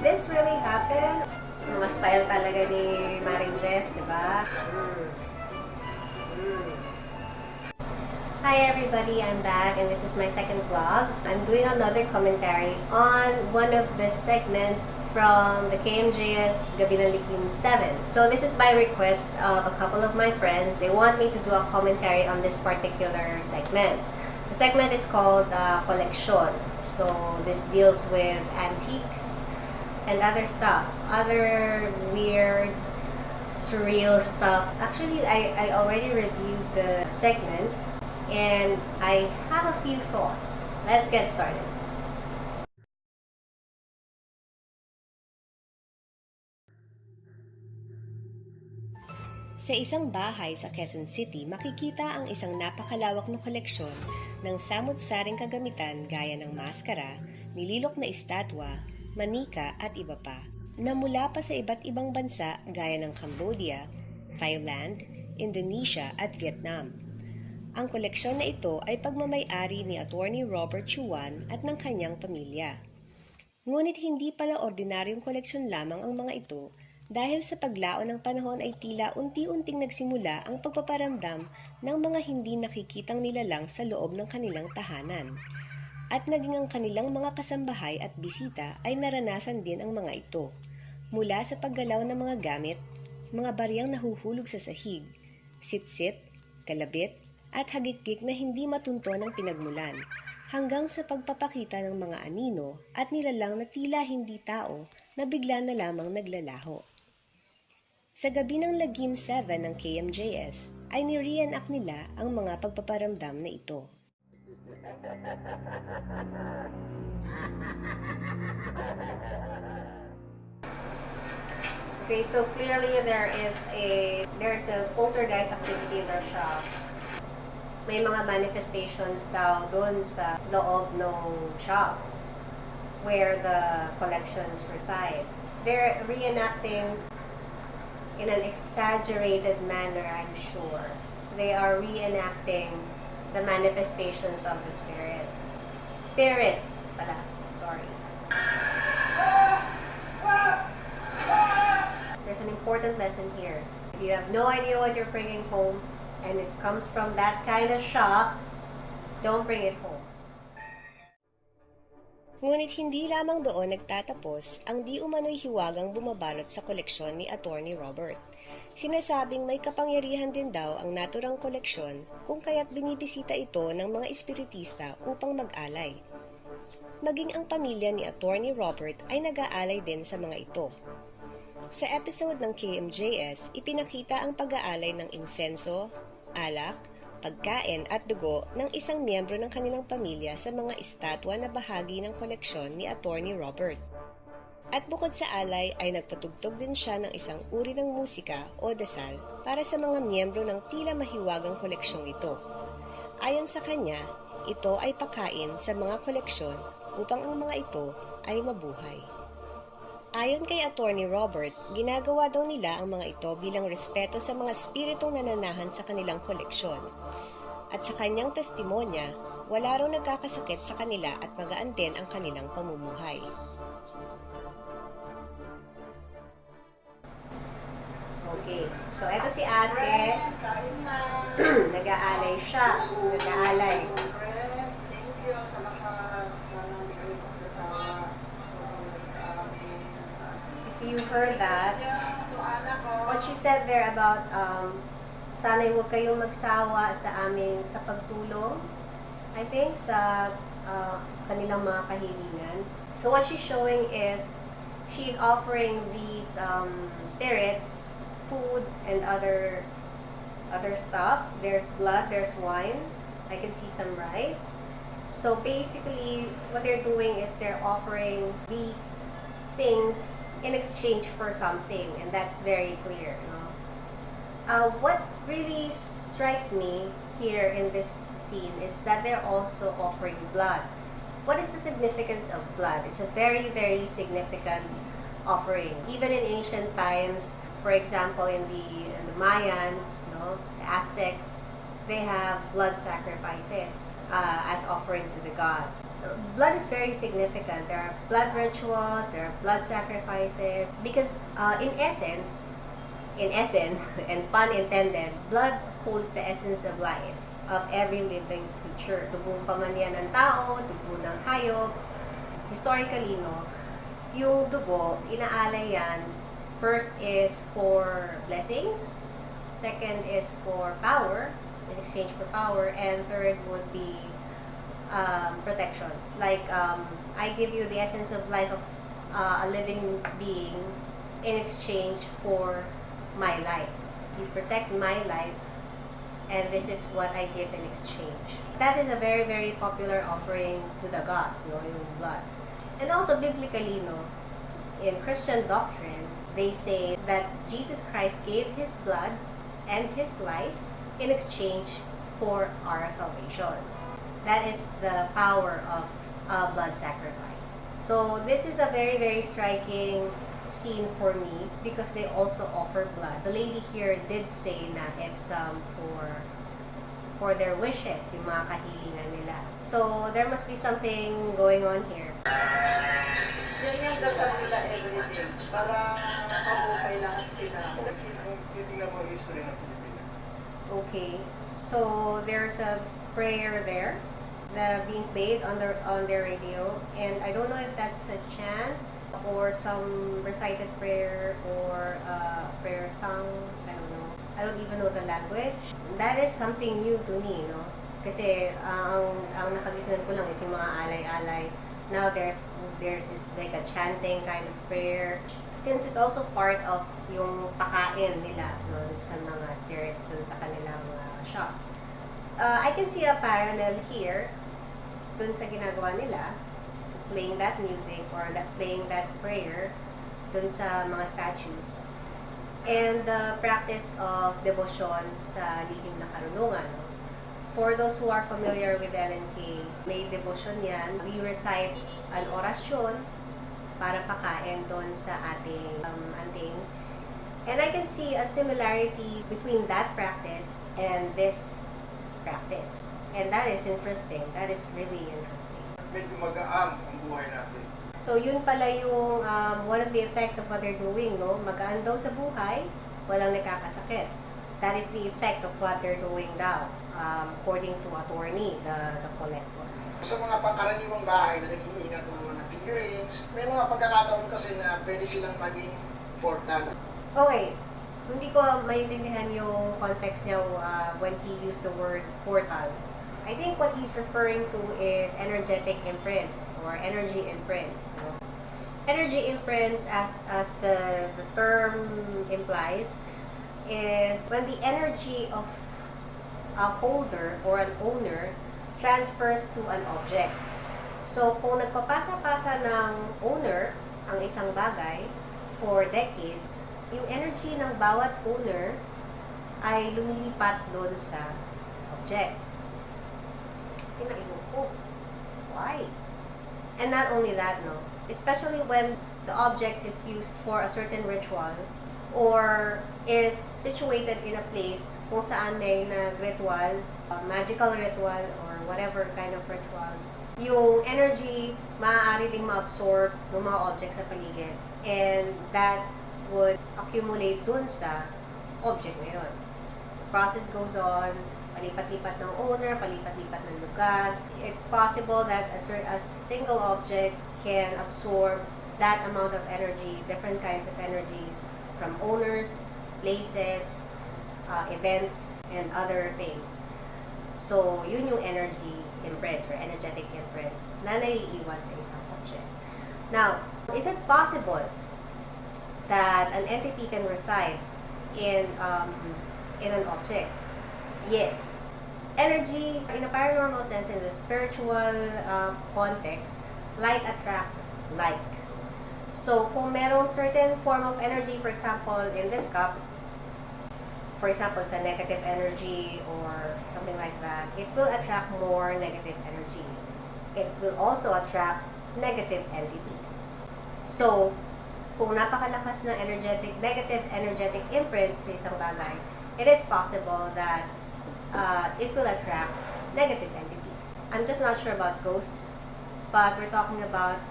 this really happen? Mga style talaga ni Maring Jess, di ba? Hi everybody, I'm back and this is my second vlog. I'm doing another commentary on one of the segments from the KMJS Gabi ng Lagim 7. So this is by request of a couple of my friends. They want me to do a commentary on this particular segment. The segment is called Koleksyon. So this deals with antiques and other stuff, other weird, surreal stuff. Actually, I already reviewed the segment and I have a few thoughts. Let's get started. Sa isang bahay sa Quezon City, makikita ang isang napakalawak na koleksyon ng samut-saring kagamitan gaya ng maskara, nililok na estatwa, manika at iba pa, na mula pa sa iba't ibang bansa gaya ng Cambodia, Thailand, Indonesia at Vietnam. Ang koleksyon na ito ay pagmamay-ari ni Attorney Robert Chuan at ng kanyang pamilya. Ngunit hindi pala ordinaryong koleksyon lamang ang mga ito dahil sa paglaon ng panahon ay tila unti-unting nagsimula ang pagpaparamdam ng mga hindi nakikitang nilalang sa loob ng kanilang tahanan. At naging ang kanilang mga kasambahay at bisita ay naranasan din ang mga ito. Mula sa paggalaw ng mga gamit, mga bariyang nahuhulog sa sahig, sitsit, kalabit, at hagikik na hindi matunto ng pinagmulan, hanggang sa pagpapakita ng mga anino at nilalang na tila hindi tao na bigla na lamang naglalaho. Sa gabi ng Lagim 7 ng KMJS ay ni-reenact nila ang mga pagpaparamdam na ito. Okay, so clearly there's a poltergeist activity in their shop. May mga manifestations daw doon sa loob ng shop where the collections reside. They're reenacting in an exaggerated manner, I'm sure. They are reenacting the manifestations of the spirits pala, sorry. There's an important lesson here. If you have no idea what you're bringing home, and it comes from that kind of shop, don't bring it home. Ngunit hindi lamang doon nagtatapos ang di umano'y hiwagang bumabalot sa koleksyon ni Attorney Robert. Sinasabing may kapangyarihan din daw ang naturang koleksyon kung kaya't binibisita ito ng mga espiritista upang mag-alay. Maging ang pamilya ni Attorney Robert ay nag-aalay din sa mga ito. Sa episode ng KMJS, ipinakita ang pag-aalay ng insenso, alak, pagkain at dugo ng isang miyembro ng kanilang pamilya sa mga estatwa na bahagi ng koleksyon ni Attorney Robert. At bukod sa alay ay nagpatugtog din siya ng isang uri ng musika o dasal para sa mga miyembro ng tila mahiwagang koleksyong ito. Ayon sa kanya, ito ay pakain sa mga koleksyon upang ang mga ito ay mabuhay. Ayon kay Attorney Robert, ginagawa daw nila ang mga ito bilang respeto sa mga espiritong nananahan sa kanilang koleksyon. At sa kanyang testimonya, wala raw nagkakasakit sa kanila at magaan din ang kanilang pamumuhay. Okay, so eto si ate, nag-aalay siya, nag-aalay. You heard that, what she said there about sana'y huwag kayong magsawa sa pagtulong, I think, sa kanilang mga kahilingan. So what she's showing is, she's offering these spirits, food, and other stuff. There's blood, there's wine, I can see some rice. So basically, what they're doing is they're offering these things in exchange for something, and that's very clear, no? What really struck me here in this scene is that they're also offering blood. What is the significance of blood? It's a very, very significant offering. Even in ancient times, for example, in the Mayans, no, the Aztecs, they have blood sacrifices as offering to the gods. blood is very significant. There are blood rituals, there are blood sacrifices, because in essence, and pun intended, blood holds the essence of life of every living creature. Dugo pa man yan ng tao, dugo ng hayop. Historically, no, yung dugo, inaalay yan, first is for blessings, second is for power, in exchange for power, and third would be protection. Like, I give you the essence of life of a living being in exchange for my life. You protect my life, and this is what I give in exchange. That is a very, very popular offering to the gods, no, yung blood. And also biblically, no, in Christian doctrine, they say that Jesus Christ gave his blood and his life in exchange for our salvation. That is the power of blood sacrifice. So this is a very, very striking scene for me because they also offer blood. The lady here did say na it's for their wishes, yung mga kahilingan nila. So there must be something going on here. Yan yung dasal nila everyday para mabuhay lahat sila. Titingnan mo yung history ng Pilipinas. Okay, so there's a prayer there being played on their radio, and I don't know if that's a chant or some recited prayer or prayer song. I don't know. I don't even know the language. That is something new to me, no? Kasi ang nakagisnan ko lang is yung mga alay-alay. Now there's this like a chanting kind of prayer. Since it's also part of yung pakain nila, no, sa mga spirits dun sa kanilang shop. I can see a parallel here dun sa ginagawa nila, playing that music or playing that prayer dun sa mga statues, and the practice of devotion sa lihim na karunungan. No? For those who are familiar with LNK, may devotion yan. We recite an orasyon para pakain doon sa ating anting. And I can see a similarity between that practice and this practice. And that is interesting. That is really interesting. Medyo magaan ang buhay natin. So yun pala yung one of the effects of what they're doing, no? Magaan daw sa buhay, walang nakakasakit. That is the effect of what they're doing now, according to attorney, the collector. Sa mga pangkaraniwang bahay na nag-iingat ng mga figurines, may mga pagkakataon kasi na pwede silang maging portal. Okay, hindi ko maintindihan yung context niya when he used the word portal. I think what he's referring to is energetic imprints or energy imprints. No? Energy imprints, as the term implies, is when the energy of a holder or an owner transfers to an object. So, kung nagpapasa-pasa ng owner ang isang bagay for decades, yung energy ng bawat owner ay lumilipat doon sa object. Tinainom ko. Why? And not only that, no, especially when the object is used for a certain ritual or is situated in a place kung saan may nag-ritual, magical ritual or whatever kind of ritual, yung energy maaari ding ma-absorb ng mga objects sa paligid, and that would accumulate dun sa object na yun. The process goes on, palipat-lipat ng owner, palipat-lipat ng lugar. It's possible that a single object can absorb that amount of energy, different kinds of energies from owners, places, events, and other things. So, yun yung energy imprints or energetic imprints na naiiwan sa isang object. Now, is it possible that an entity can reside in an object? Yes. Energy, in a paranormal sense, in the spiritual context, like attracts like. So, kung merong certain form of energy, for example, in this cup, for example, it's a negative energy or something like that, it will attract more negative energy. It will also attract negative entities. So, kung napakalakas na negative energetic imprint sa isang bagay, it is possible that it will attract negative entities. I'm just not sure about ghosts but we're talking about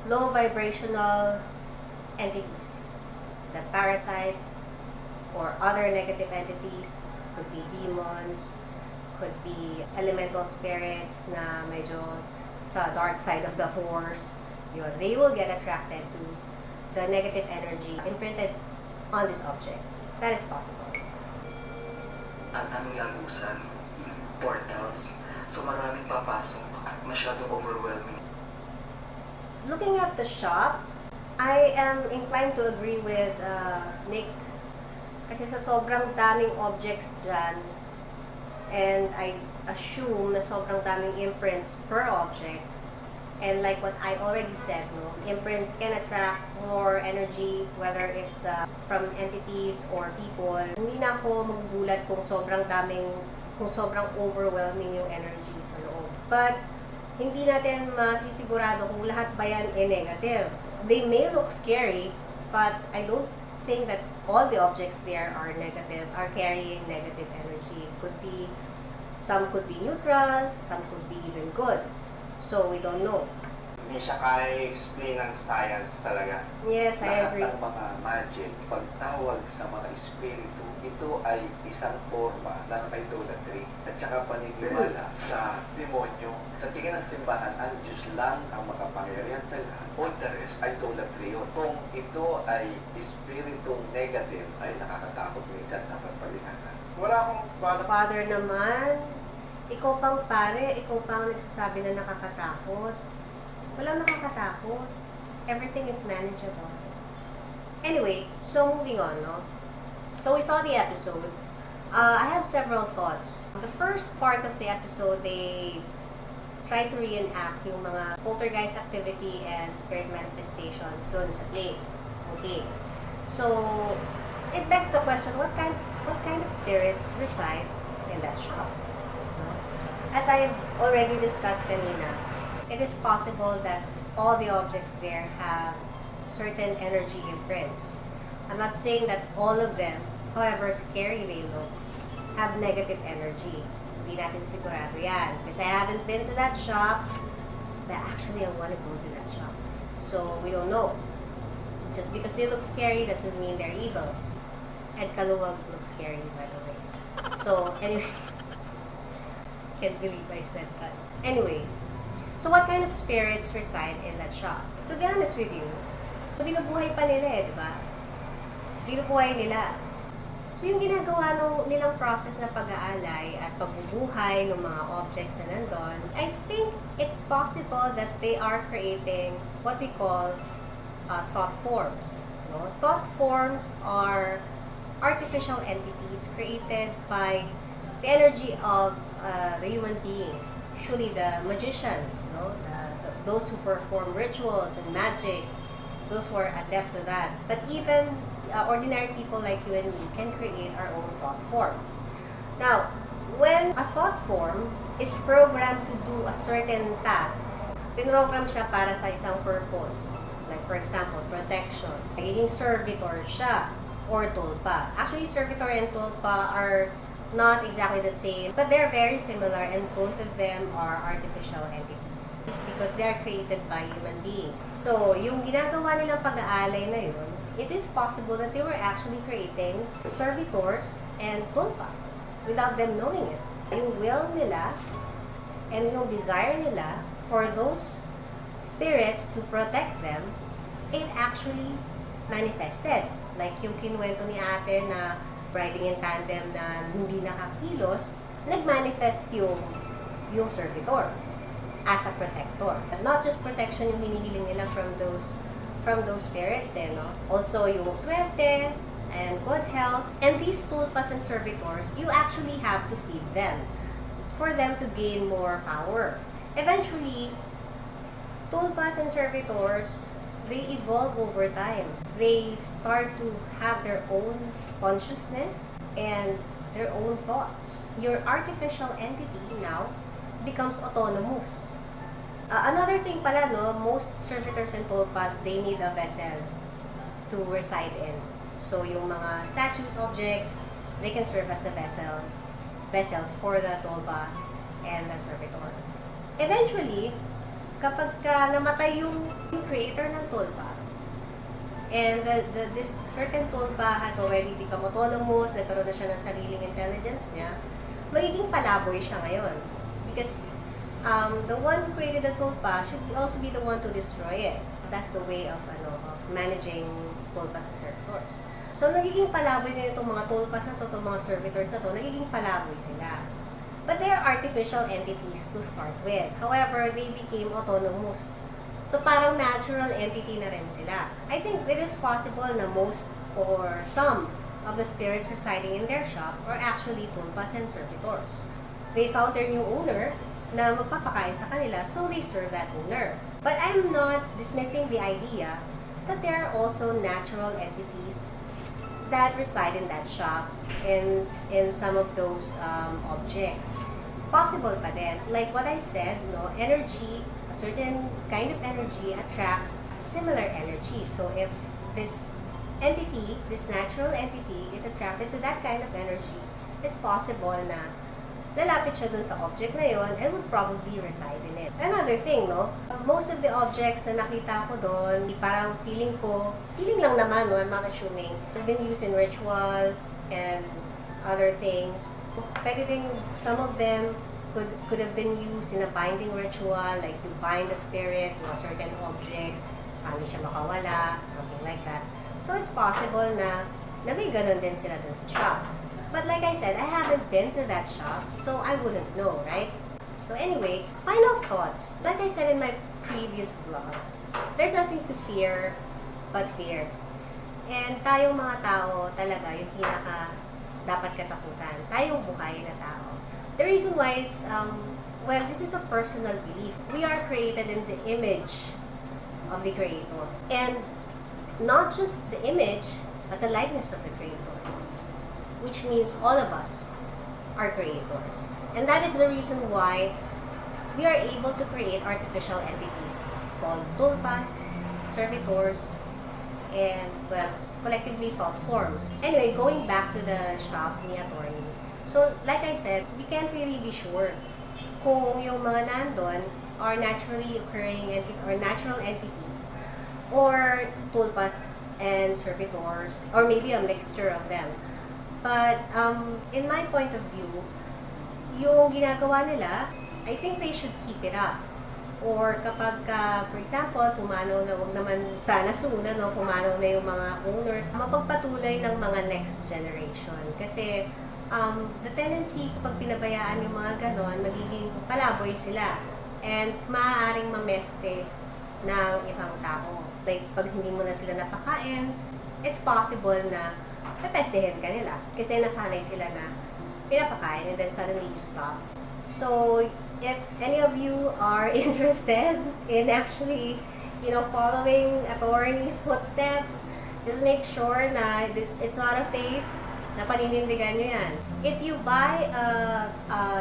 low vibrational entities. The parasites or other negative entities could be demons, could be elemental spirits na medyo sa dark side of the force. Yun, they will get attracted to the negative energy imprinted on this object. That is possible. Ang aming lagusan, portals, so maraming papasok at masyadong overwhelming. Looking at the shop, I am inclined to agree with Nick. Kasi sa sobrang daming objects dyan, and I assume na sobrang daming imprints per object, and like what I already said, no, imprints can attract more energy, whether it's from entities or people. Hindi na ako magugulat kung sobrang overwhelming yung energy sa loob. But, hindi natin masisigurado kung lahat ba yan negative. They may look scary, but I don't think that all the objects there are carrying negative energy. Some could be neutral, some could be even good. So, we don't know. Hindi siya kaya explain ng science talaga. Yes, I agree. Lahat ng mga magic, pagtawag sa mga espiritu, ito ay isang forma ng idolatry at saka paniniwala sa demonyo. Sa tingin ng simbahan, ang Diyos lang ang makapangyarihan sa lahat. All the rest, idolatry yun. Kung ito ay espiritong negative, ay nakakatakot minsan dapat palihatan. Wala akong balak. Father naman, ikaw pang pare, ikaw pang nagsasabi na nakakatakot. Walang nakakatakot. Everything is manageable. Anyway, so moving on, no? So we saw the episode. I have several thoughts. The first part of the episode, they try to reenact yung mga poltergeist activity and spirit manifestations doon sa place. Okay. So, it begs the question, what kind of spirits reside in that shop? As I've already discussed kanina, it is possible that all the objects there have certain energy imprints. I'm not saying that all of them, however scary they look, have negative energy. Hindi natin sigurado yan. Because I haven't been to that shop, but actually I want to go to that shop. So, we don't know. Just because they look scary doesn't mean they're evil. Ed Kaluwag looks scary, by the way. So, anyway, can't believe I said that. Anyway, so what kind of spirits reside in that shop? To be honest with you, binubuhay pa nila di ba? Binubuhay nila. So yung ginagawa nilang process na pag-aalay at pagbubuhay ng mga objects na nandun, I think it's possible that they are creating what we call thought forms. No? Thought forms are artificial entities created by the energy of the human being. Usually the magicians, no? Those who perform rituals and magic, those who are adept to that. But even ordinary people like you and me can create our own thought forms. Now, when a thought form is programmed to do a certain task, pinrogram siya para sa isang purpose. Like for example, protection. Nagiging servitor siya or tulpa. Actually, servitor and tulpa are not exactly the same, but they're very similar and both of them are artificial entities. It's because they are created by human beings. So, yung ginagawa nilang pag-aalay na yun, it is possible that they were actually creating servitors and tulpas without them knowing it. Yung will nila and yung desire nila for those spirits to protect them, it actually manifested. Like yung kinuwento ni ate na riding in tandem na hindi nakakilos, nag-manifest yung servitor as a protector. But not just protection yung hinihiling nila from those spirits, no? Also yung swerte and good health. And these tulpas and servitors, you actually have to feed them for them to gain more power. Eventually, tulpas and servitors, they evolve over time. They start to have their own consciousness and their own thoughts. Your artificial entity now becomes autonomous. Another thing pala, no, most servitors and tulpas, they need a vessel to reside in. So, yung mga statues, objects, they can serve as the vessels for the tulpa and the servitor. Eventually, kapag namatay yung creator ng tulpa, and this certain tulpa has already become autonomous, nagkaroon na siya ng sariling intelligence niya, magiging palaboy siya ngayon. Because the one who created the tulpa should also be the one to destroy it. That's the way of managing tulpas and servitors. So, nagiging palaboy na itong mga tulpas na to, itong mga servitors na to, nagiging palaboy sila. But they are artificial entities to start with. However, they became autonomous. So, parang natural entity na rin sila. I think it is possible na most or some of the spirits residing in their shop are actually tulpas and servitors. They found their new owner na magpapakain sa kanila, so they serve that owner. But I'm not dismissing the idea that there are also natural entities that reside in that shop in some of those objects. Possible pa din. Like what I said, no, energy, a certain kind of energy attracts similar energy. So if this entity, this natural entity is attracted to that kind of energy, it's possible na lalapit siya dun sa object na yon and would probably reside in it. Another thing, no? Most of the objects na nakita ko doon, parang feeling lang naman, no? I'm not assuming, has been used in rituals and other things. Pwede din, some of them could have been used in a binding ritual, like you bind the spirit to a certain object, paano siya makawala, something like that. So it's possible na may ganun din sila dun sa shop. But like I said, I haven't been to that shop, so I wouldn't know, right? So anyway, final thoughts. Like I said in my previous vlog, there's nothing to fear but fear. And tayong mga tao talaga, yung pinaka dapat katakutan. Tayong buhay na tao. The reason why is, well, this is a personal belief. We are created in the image of the Creator. And not just the image, but the likeness of the Creator. Which means all of us are creators. And that is the reason why we are able to create artificial entities called tulpas, servitors, and, well, collectively Thoughtforms. Anyway, going back to the shop ni Attorney. So, like I said, we can't really be sure kung yung mga nandun are naturally occurring or natural entities or tulpas and servitors, or maybe a mixture of them. But, in my point of view, yung ginagawa nila, I think they should keep it up. Or kapag, for example, pumanaw na, wag naman sana suna, no, pumanaw na yung mga owners, mapagpatuloy ng mga next generation. Kasi, the tendency kapag pinabayaan yung mga ganon, magiging palaboy sila. And maaaring mameste ng ibang tao. Like, pag hindi mo na sila napakain, it's possible na napestehin ka nila. Kasi nasanay sila na pinapakain and then suddenly you stop. So, if any of you are interested in actually, following Attorney's footsteps, just make sure na it's not a phase na paninindigan nyo yan. If you buy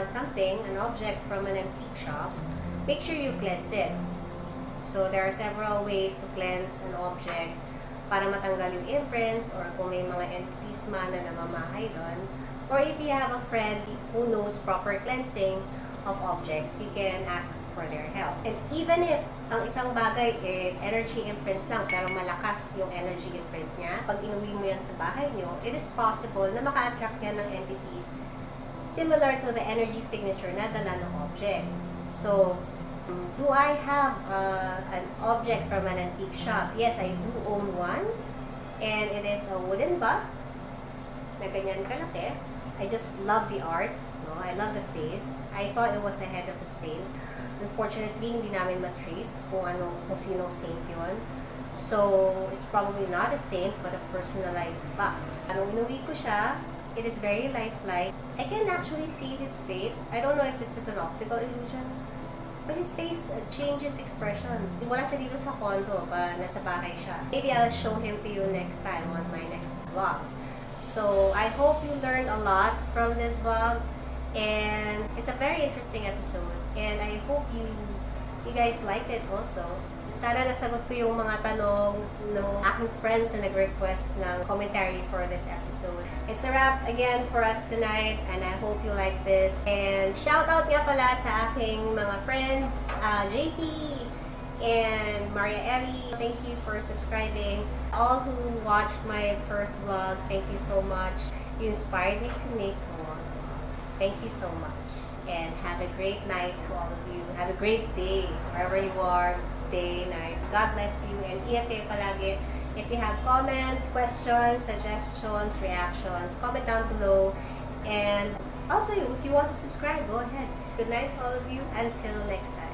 something, an object from an antique shop, make sure you cleanse it. So, there are several ways to cleanse an object para matanggal yung imprints or kung may mga entities man na namamahay doon. Or if you have a friend who knows proper cleansing of objects, you can ask for their help. And even if ang isang bagay energy imprints lang pero malakas yung energy imprint niya, pag inuwi mo yan sa bahay nyo, it is possible na maka-attract yan ng entities similar to the energy signature na dala ng object. So, do I have an object from an antique shop? Yes, I do own one. And it is a wooden bust na ganyan kalaki. I just love the art. No? I love the face. I thought it was a head of a saint. Unfortunately, hindi namin matrace kung sinong saint yun. So, it's probably not a saint, but a personalized bust. Nung inuwi ko siya, it is very lifelike. I can actually see his face. I don't know if it's just an optical illusion. But his face changes expressions. Wala siya dito sa condo, nasa bahay siya. Maybe I'll show him to you next time on my next vlog. So, I hope you learned a lot from this vlog. And it's a very interesting episode. And I hope you guys liked it also. Sana nasagot ko yung mga tanong ng aking friends na nag-request ng commentary for this episode. It's a wrap again for us tonight and I hope you like this. And shout out nga pala sa aking mga friends, JP and Maria Ellie. Thank you for subscribing. All who watched my first vlog, thank you so much. You inspired me to make more. Thank you so much. And have a great night to all of you. Have a great day wherever you are. Day, night. God bless you and ingat kayo palagi. If you have comments, questions, suggestions, reactions, comment down below. And also, if you want to subscribe, go ahead. Good night to all of you. Until next time.